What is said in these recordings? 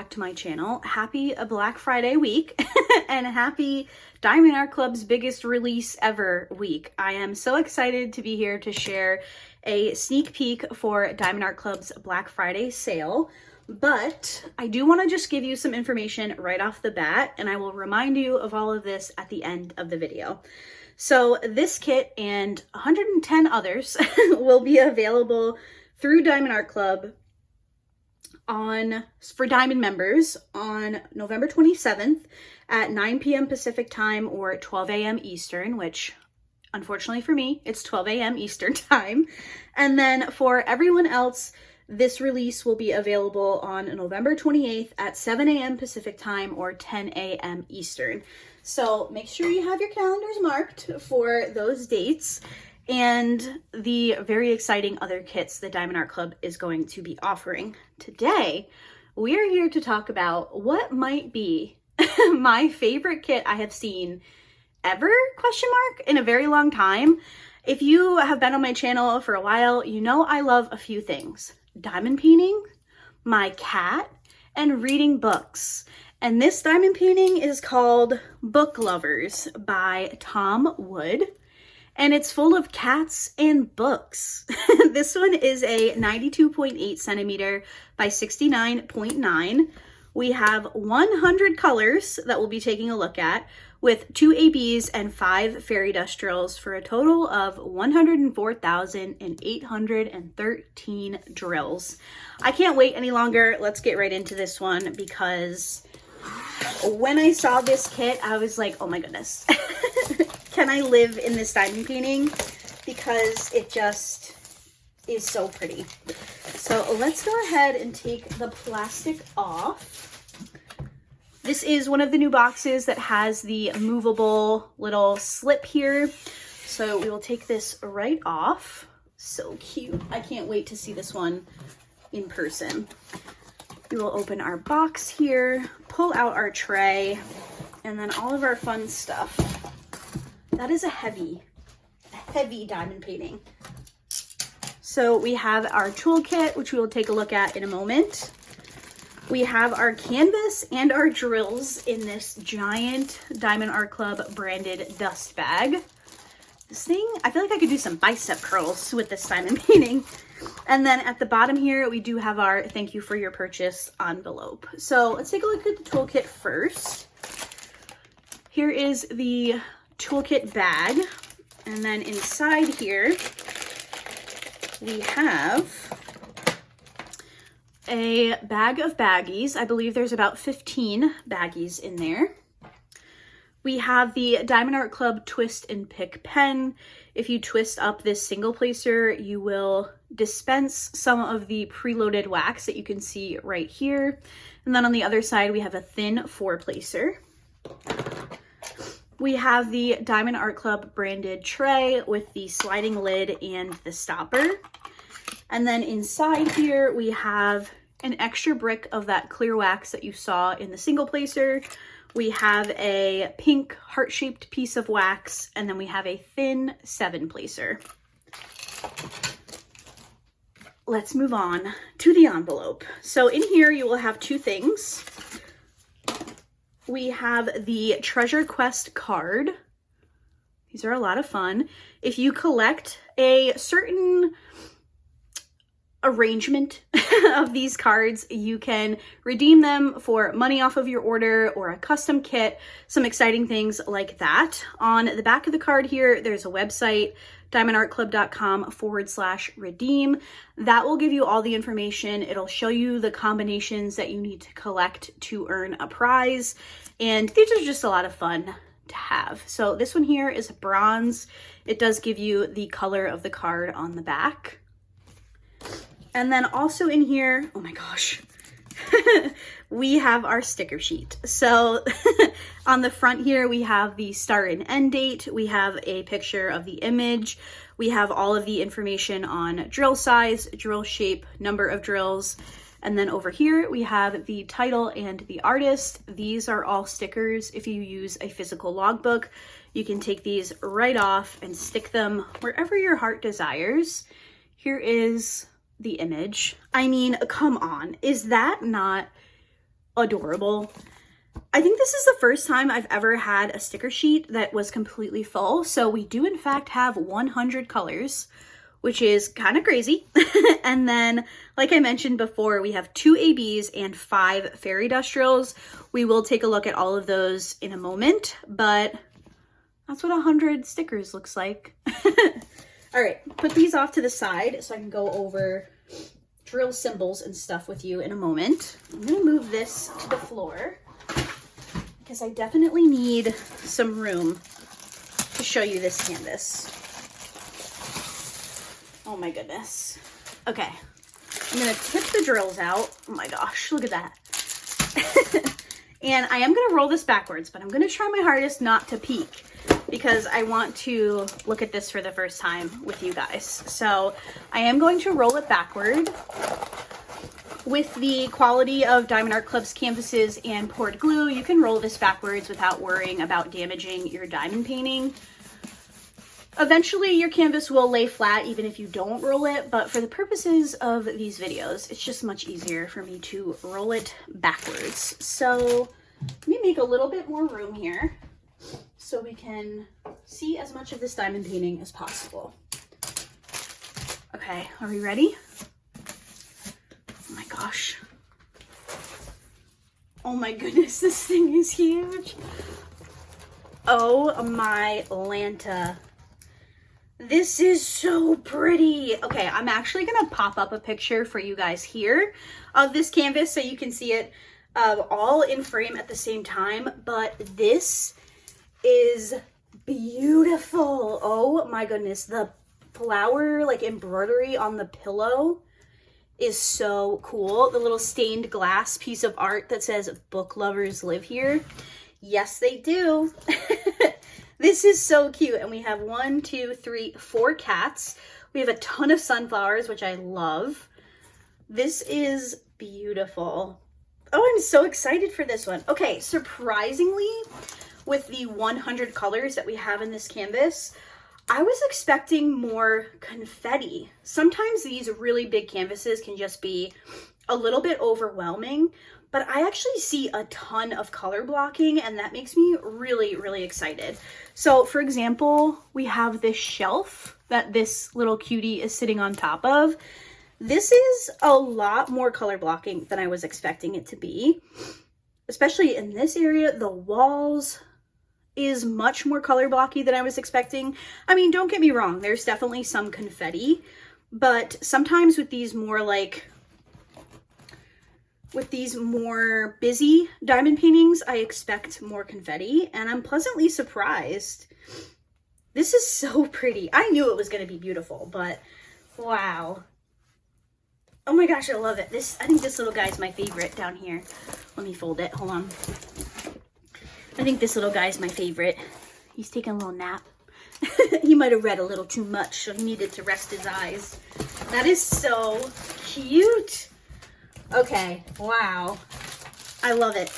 back to my channel. Happy Black Friday week and happy Diamond Art Club's biggest release ever week. I am so excited to be here to share a sneak peek for Diamond Art Club's Black Friday sale. But I do want to just give you some information right off the bat, and I will remind you of all of this at the end of the video. So this kit and 110 others will be available through Diamond Art Club for Diamond members on November 27th at 9 p.m. Pacific time or 12 a.m. Eastern, which unfortunately for me, it's 12 a.m. Eastern time. And then for everyone else, this release will be available on November 28th at 7 a.m. Pacific time or 10 a.m. Eastern. So make sure you have your calendars marked for those dates and the very exciting other kits that Diamond Art Club is going to be offering. Today, we are here to talk about what might be my favorite kit I have seen ever, in a very long time. If you have been on my channel for a while, you know I love a few things. Diamond painting, my cat, and reading books. And this diamond painting is called Book Lovers by Tom Wood. And it's full of cats and books. This one is a 92.8 centimeter by 69.9. We have 100 colors that we'll be taking a look at, with 2 ABs and 5 fairy dust drills for a total of 104,813 drills. I can't wait any longer. Let's get right into this one, because when I saw this kit, I was like, oh my goodness. Can I live in this diamond painting? Because it just is so pretty. So let's go ahead and take the plastic off. This is one of the new boxes that has the movable little slip here. So we will take this right off. So cute. I can't wait to see this one in person. We will open our box here, pull out our tray, and then all of our fun stuff. That is a heavy diamond painting. So we have our toolkit, which we will take a look at in a moment. We have our canvas and our drills in this giant Diamond Art Club branded dust bag. This thing, I feel like I could do some bicep curls with this diamond painting. And then at the bottom here, we do have our thank you for your purchase envelope. So let's take a look at the toolkit first. Here is the toolkit bag, and then inside here we have a bag of baggies. I believe there's about 15 baggies in there. We have the Diamond Art Club Twist and Pick pen. If you twist up this single placer, you will dispense some of the preloaded wax that you can see right here. And then on the other side, we have a thin 4 placer. We have the Diamond Art Club branded tray with the sliding lid and the stopper. And then inside here, we have an extra brick of that clear wax that you saw in the single placer. We have a pink heart-shaped piece of wax, and then we have a thin 7 placer. Let's move on to the envelope. So in here, you will have 2 things. We have the Treasure Quest card. These are a lot of fun. If you collect a certain arrangement of these cards, you can redeem them for money off of your order or a custom kit, some exciting things like that. On the back of the card here, there's a website, diamondartclub.com/redeem. That will give you all the information. It'll show you the combinations that you need to collect to earn a prize. And these are just a lot of fun to have. So this one here is bronze. It does give you the color of the card on the back. And then also in here, oh my gosh, we have our sticker sheet. So on the front here, we have the start and end date. We have a picture of the image. We have all of the information on drill size, drill shape, number of drills. And then over here, we have the title and the artist. These are all stickers. If you use a physical logbook, you can take these right off and stick them wherever your heart desires. Here is the image. I mean, come on, is that not adorable. I think this is the first time I've ever had a sticker sheet that was completely full. So we do in fact have 100 colors, which is kind of crazy. And then, like I mentioned before, we have 2 ABs and 5 fairy dust drills. We will take a look at all of those in a moment, but that's what 100 stickers looks like. All right, put these off to the side so I can go over drill symbols and stuff with you in a moment. I'm gonna move this to the floor because I definitely need some room to show you this canvas. Oh my goodness. Okay, I'm gonna tip the drills out. Oh my gosh, look at that. And I am gonna roll this backwards, but I'm gonna try my hardest not to peek because I want to look at this for the first time with you guys. So I am going to roll it backward. With the quality of Diamond Art Club's canvases and poured glue, you can roll this backwards without worrying about damaging your diamond painting. Eventually your canvas will lay flat even if you don't roll it, but for the purposes of these videos, it's just much easier for me to roll it backwards. So let me make a little bit more room here so we can see as much of this diamond painting as possible. Okay, are we ready? Oh my gosh. Oh my goodness, this thing is huge. Oh my Lanta. This is so pretty. Okay, I'm actually gonna pop up a picture for you guys here of this canvas so you can see it all in frame at the same time, but this is beautiful. Oh my goodness, the flower like embroidery on the pillow is so cool. The little stained glass piece of art that says book lovers live here. Yes, they do. This is so cute. And we have 1, 2, 3, 4 cats. We have a ton of sunflowers, which I love. This is beautiful. Oh, I'm so excited for this one. Okay, surprisingly, with the 100 colors that we have in this canvas, I was expecting more confetti. Sometimes these really big canvases can just be a little bit overwhelming, but I actually see a ton of color blocking and that makes me really, really excited. So for example, we have this shelf that this little cutie is sitting on top of. This is a lot more color blocking than I was expecting it to be, especially in this area. The walls is much more color blocky than I was expecting. I mean, don't get me wrong, there's definitely some confetti, but sometimes with these more busy diamond paintings, I expect more confetti, and I'm pleasantly surprised. This is so pretty. I knew it was going to be beautiful, but wow. Oh my gosh, I love it. I think this little guy's my favorite down here. Let me fold it. Hold on. I think this little guy's my favorite. He's taking a little nap. He might have read a little too much, so he needed to rest his eyes. That is so cute. Okay, wow. I love it.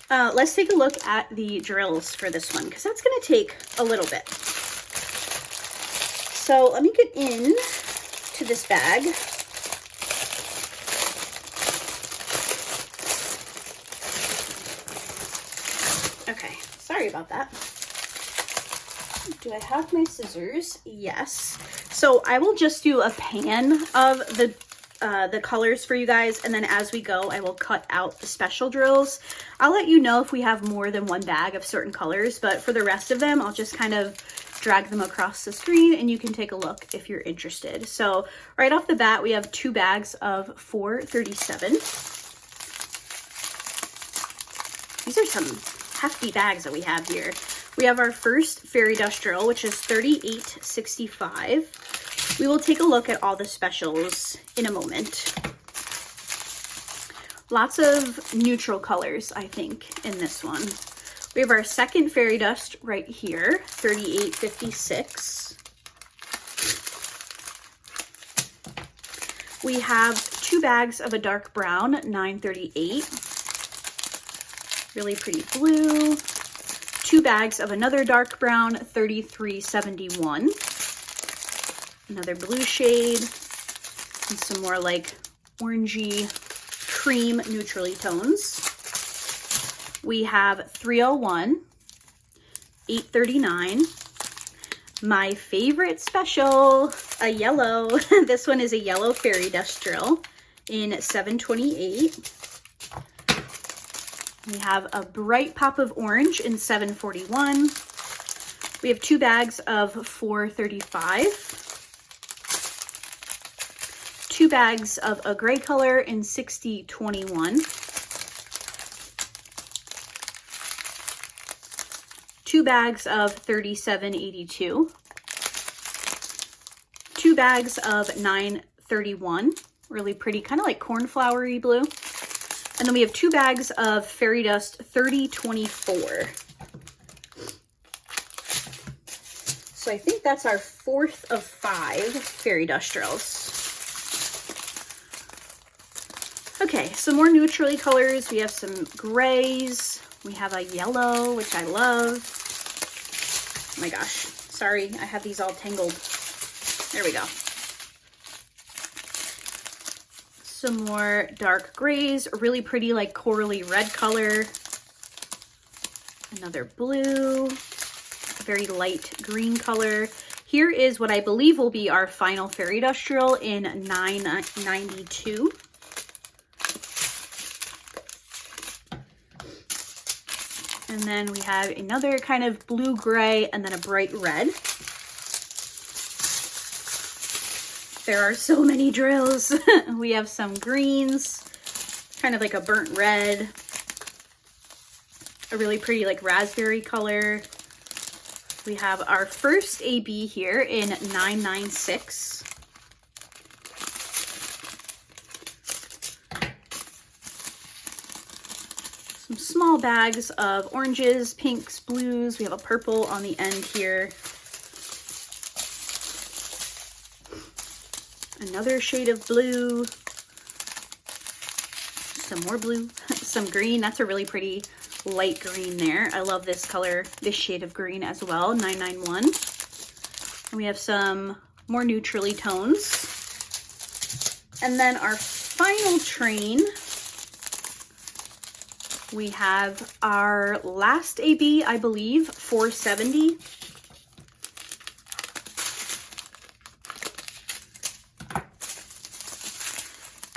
Let's take a look at the drills for this one, because that's going to take a little bit. So let me get in to this bag. Okay, sorry about that. Do I have my scissors? Yes. So I will just do a pan of the colors for you guys, and then as we go I will cut out the special drills. I'll let you know if we have more than one bag of certain colors, but for the rest of them I'll just kind of drag them across the screen and you can take a look if you're interested. So right off the bat we have 2 bags of 437. These are some hefty bags that we have here. We have our first fairy dust drill, which is $38.65. We will take a look at all the specials in a moment. Lots of neutral colors, I think, in this one. We have our second fairy dust right here, $38.56. We have 2 bags of a dark brown, $9.38. Really pretty blue. 2 bags of another dark brown, $33.71. Another blue shade, and some more like orangey cream neutrally tones. We have 301, 839, my favorite special, a yellow. This one is a yellow fairy dust drill in 728. We have a bright pop of orange in 741. We have 2 bags of 435. 2 bags of a gray color in 6021. 2 bags of 3782. 2 bags of 931. Really pretty, kind of like cornflowery blue. And then we have 2 bags of fairy dust 3024. So I think that's our 4th of 5 fairy dust drills. Okay, some more neutrally colors. We have some grays. We have a yellow, which I love. Oh my gosh, sorry, I have these all tangled. There we go. Some more dark grays, really pretty like corally red color. Another blue, very light green color. Here is what I believe will be our final fairy dust drill in 992. And then we have another kind of blue gray and then a bright red. There are so many drills. We have some greens, kind of like a burnt red, a really pretty like raspberry color. We have our first AB here in 996. Some small bags of oranges, pinks, blues. We have a purple on the end here. Another shade of blue, some more blue, some green. That's a really pretty light green there. I love this color, this shade of green as well, 991. And we have some more neutrally tones. And then our final train, we have our last AB, I believe, 470.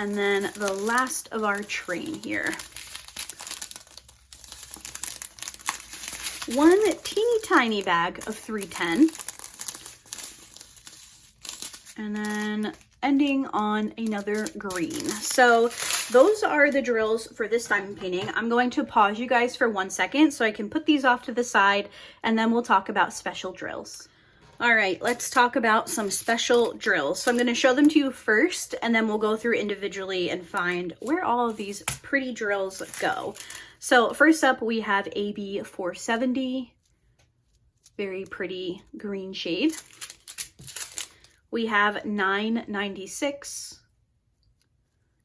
And then the last of our train here. One teeny tiny bag of 310. And then ending on another green. So those are the drills for this diamond painting. I'm going to pause you guys for 1 second so I can put these off to the side, and then we'll talk about special drills. All right, let's talk about some special drills. So I'm going to show them to you first, and then we'll go through individually and find where all of these pretty drills go. So first up, we have AB 470, very pretty green shade. We have 996,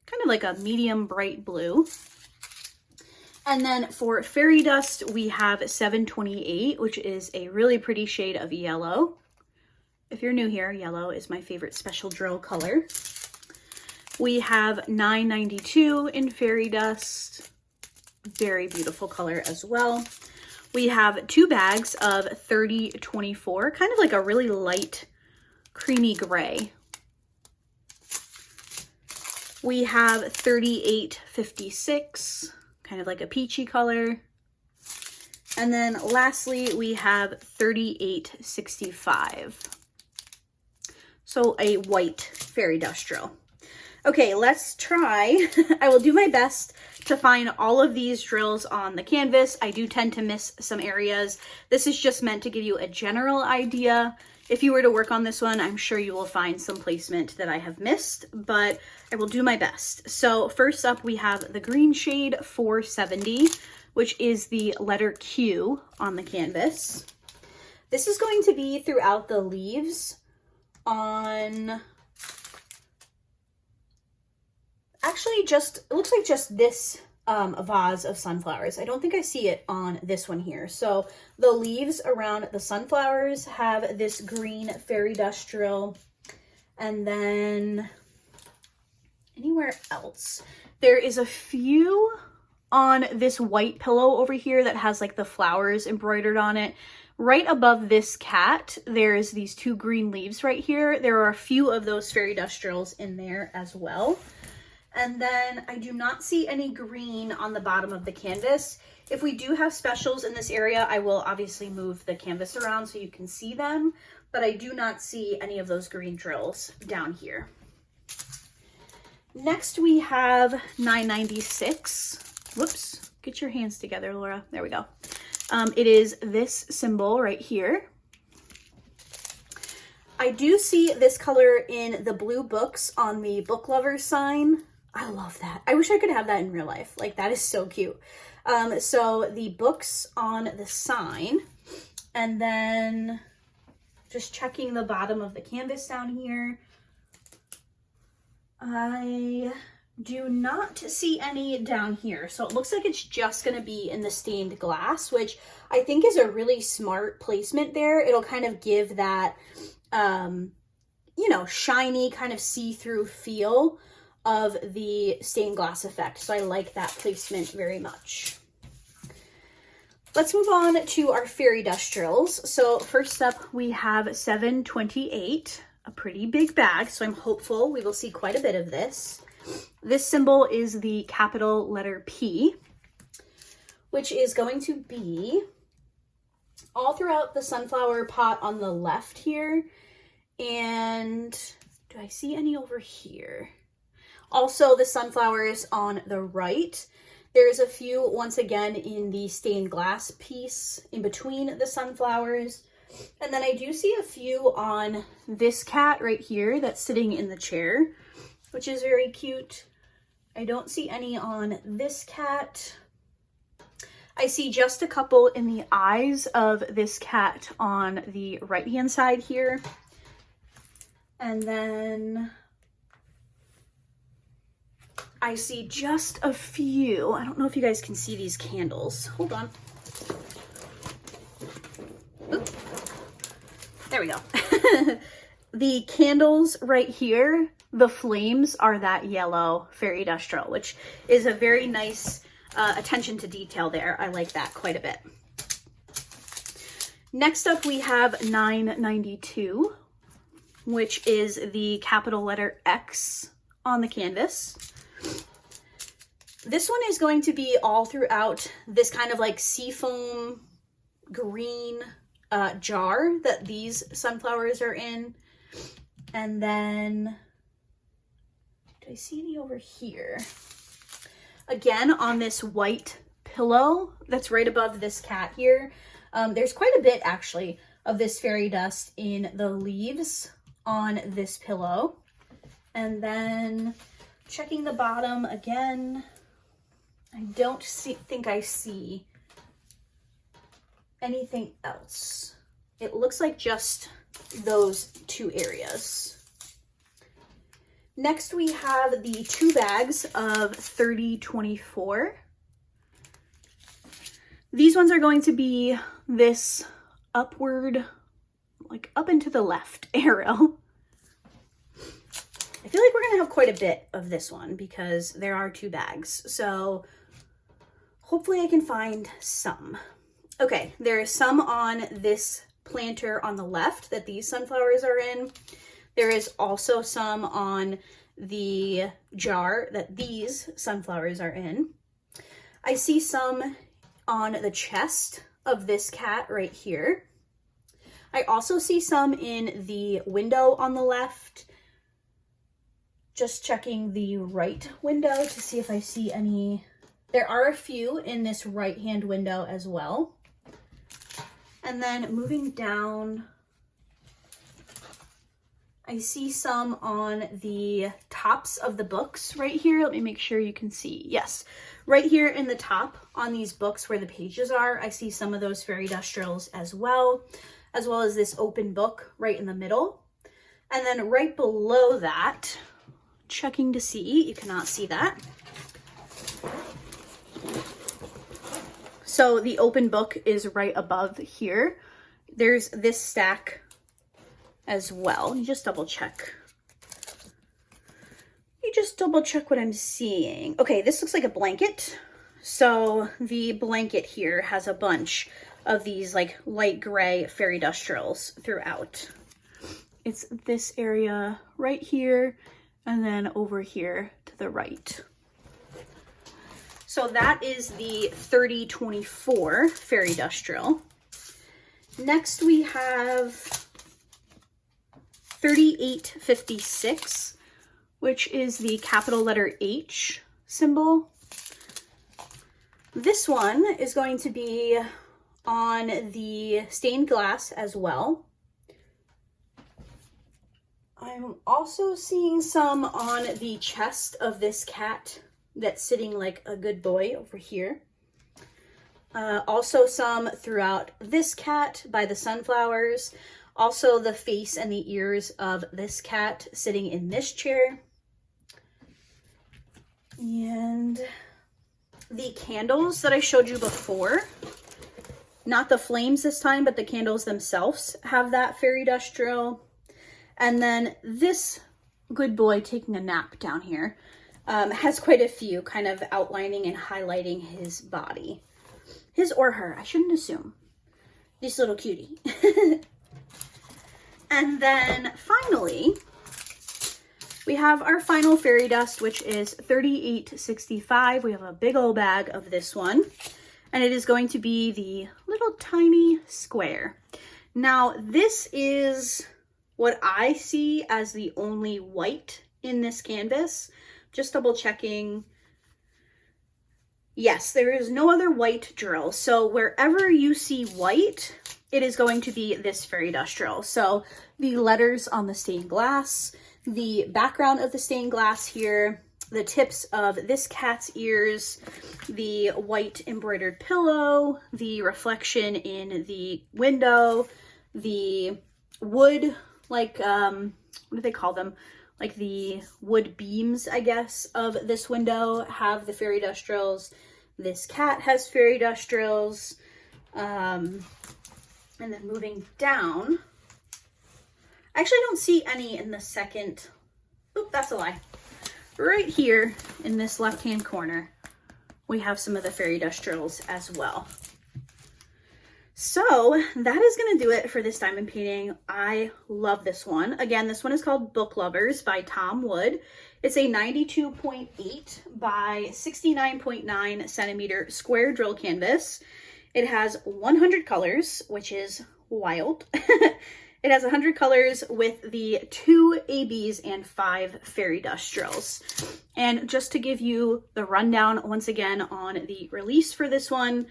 kind of like a medium bright blue. And then for fairy dust, we have 728, which is a really pretty shade of yellow. If you're new here, yellow is my favorite special drill color. We have 992 in fairy dust. Very beautiful color as well. We have 2 bags of 3024, kind of like a really light creamy gray. We have 3856, kind of like a peachy color. And then lastly, we have 3865. So a white fairy dust drill. Okay, let's try. I will do my best to find all of these drills on the canvas. I do tend to miss some areas. This is just meant to give you a general idea. If you were to work on this one, I'm sure you will find some placement that I have missed, but I will do my best. So first up, we have the green shade 470, which is the letter Q on the canvas. This is going to be throughout the leaves on, actually just, it looks like just this vase of sunflowers. I don't think I see it on this one here. So the leaves around the sunflowers have this green fairy dust drill. And then anywhere else, there is a few on this white pillow over here that has like the flowers embroidered on it. Right above this cat, there's these 2 green leaves right here. There are a few of those fairy dust drills in there as well. And then I do not see any green on the bottom of the canvas. If we do have specials in this area, I will obviously move the canvas around so you can see them, but I do not see any of those green drills down here. Next we have 996. Whoops, get your hands together, Laura. There we go. It is this symbol right here. I do see this color in the blue books on the book lovers sign. I love that. I wish I could have that in real life. Like, that is so cute. So the books on the sign, and then just checking the bottom of the canvas down here. I do not see any down here. So it looks like it's just going to be in the stained glass, which I think is a really smart placement there. It'll kind of give that, you know, shiny kind of see-through feel of the stained glass effect. So I like that placement very much. Let's move on to our fairy dust drills. So first up, we have 728, a pretty big bag. So I'm hopeful we will see quite a bit of this. This symbol is the capital letter P, which is going to be all throughout the sunflower pot on the left here. And do I see any over here? Also the sunflowers on the right. There's a few, once again, in the stained glass piece in between the sunflowers. And then I do see a few on this cat right here that's sitting in the chair, which is very cute. I don't see any on this cat. I see just a couple in the eyes of this cat on the right-hand side here. And then I see just a few. I don't know if you guys can see these candles. Hold on. Oop. There we go. The candles right here, the flames are that yellow fairy dust drill, which is a very nice attention to detail there. I like that quite a bit. Next up, we have 992, which is the capital letter X on the canvas. This one is going to be all throughout this kind of like seafoam green jar that these sunflowers are in. And then, do I see any over here? Again, on this white pillow that's right above this cat here. There's quite a bit actually of this fairy dust in the leaves on this pillow. And then checking the bottom again, I don't think I see anything else. It looks like just those 2 areas. Next, we have the 2 bags of 3024. These ones are going to be this upward, like up and to the left arrow. I feel like we're going to have quite a bit of this one because there are 2 bags. So hopefully I can find some. Okay, there is some on this planter on the left that these sunflowers are in. There is also some on the jar that these sunflowers are in. I see some on the chest of this cat right here. I also see some in the window on the left. Just checking the right window to see if I see any. There are a few in this right-hand window as well. And then moving down, I see some on the tops of the books right here. Let me make sure you can see. Yes, right here in the top on these books where the pages are, I see some of those fairy dust drills as well as this open book right in the middle. And then right below that, checking to see, you cannot see that. So the open book is right above here. There's this stack as well. You just double check. You just double check what I'm seeing. Okay, this looks like a blanket. So the blanket here has a bunch of these like light gray fairy dust drills throughout. It's this area right here and then over here to the right. So that is the 3024 fairy dust drill. Next we have 3856, which is the capital letter H symbol. This one is going to be on the stained glass as well. I'm also seeing some on the chest of this cat that's sitting like a good boy over here. Also some throughout this cat by the sunflowers. Also the face and the ears of this cat sitting in this chair. And the candles that I showed you before, not the flames this time, but the candles themselves have that fairy dust drill. And then this good boy taking a nap down here has quite a few kind of outlining and highlighting his body. His or her, I shouldn't assume. This little cutie. And then finally, we have our final fairy dust, which is 3865. We have a big old bag of this one, and it is going to be the little tiny square. Now, this is what I see as the only white in this canvas. Just double checking. Yes, there is no other white drill. So wherever you see white, it is going to be this fairy dust drill. So the letters on the stained glass, the background of the stained glass here, the tips of this cat's ears, the white embroidered pillow, the reflection in the window, the wood, like, what do they call them? Like the wood beams, I guess, of this window have the fairy dust drills. This cat has fairy dust drills. And then moving down, I actually don't see any in the second, oop, that's a lie. Right here in this left-hand corner, we have some of the fairy dust drills as well. So that is going to do it for this diamond painting. I love this one. Again, this one is called Book Lovers by Tom Wood. It's a 92.8 by 69.9 centimeter square drill canvas. It has 100 colors, which is wild. It has 100 colors with the 2 ABs and 5 fairy dust drills. And just to give you the rundown once again on the release for this one,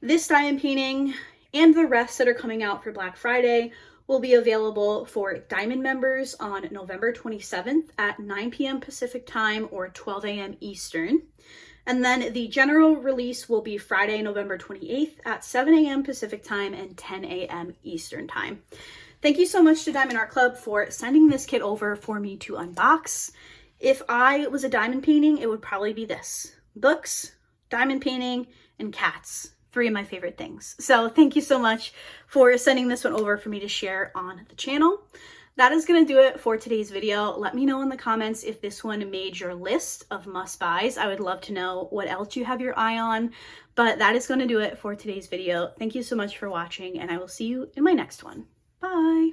this diamond painting and the rest that are coming out for Black Friday will be available for Diamond members on November 27th at 9 p.m. Pacific time or 12 a.m. Eastern. And then the general release will be Friday, November 28th at 7 a.m. Pacific time and 10 a.m. Eastern time. Thank you so much to Diamond Art Club for sending this kit over for me to unbox. If I was a diamond painting, it would probably be this. Books, diamond painting, and cats. 3 of my favorite things. So thank you so much for sending this one over for me to share on the channel. That is going to do it for today's video. Let me know in the comments if this one made your list of must-buys. I would love to know what else you have your eye on. But that is going to do it for today's video. Thank you so much for watching, and I will see you in my next one. Bye!